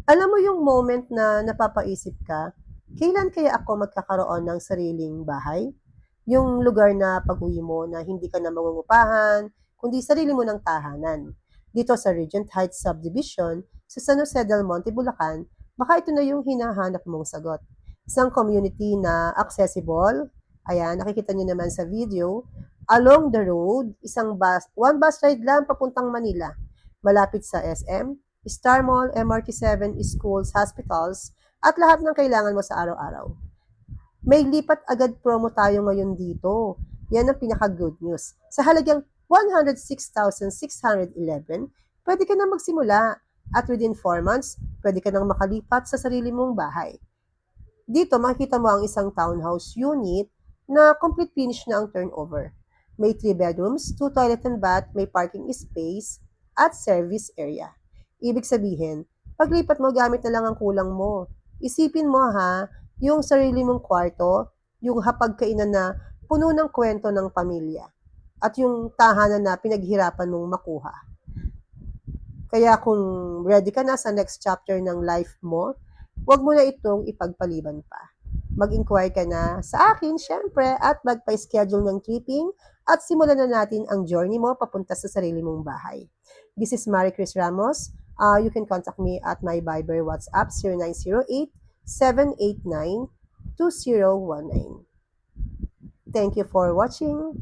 Alam mo yung moment na napapaisip ka, kailan kaya ako magkakaroon ng sariling bahay? Yung lugar na pag-uwi mo na hindi ka na mangungupahan, kundi sarili mo ng tahanan. Dito sa Regent Heights Subdivision, sa San Jose del Monte, Bulacan, baka ito na yung hinahanap mong sagot. Isang community na accessible, ayan, nakikita niyo naman sa video, along the road, one bus ride lang papuntang Manila, malapit sa SM, Star Mall, MRT7, schools, hospitals, at lahat ng kailangan mo sa araw-araw. May lipat agad promo tayo ngayon dito. Yan ang pinaka-good news. Sa halagang 106,611, pwede ka na magsimula. At within 4 months, pwede ka nang makalipat sa sarili mong bahay. Dito, makikita mo ang isang townhouse unit na complete finish na ang turnover. May 3 bedrooms, 2 toilet and bath, may parking space, at service area. Ibig sabihin, paglipat mo, gamit na lang ang kulang mo. Isipin mo ha, yung sarili mong kwarto, yung hapagkainan na puno ng kwento ng pamilya, at yung tahanan na pinaghirapan mong makuha. Kaya kung ready ka na sa next chapter ng life mo, huwag mo na itong ipagpaliban pa. Mag-inquire ka na sa akin, syempre, at magpa-schedule ng tripping at simulan na natin ang journey mo papunta sa sarili mong bahay. This is Marie Chris Ramos. You can contact me at my Viber WhatsApp 0908-789-2019. Thank you for watching.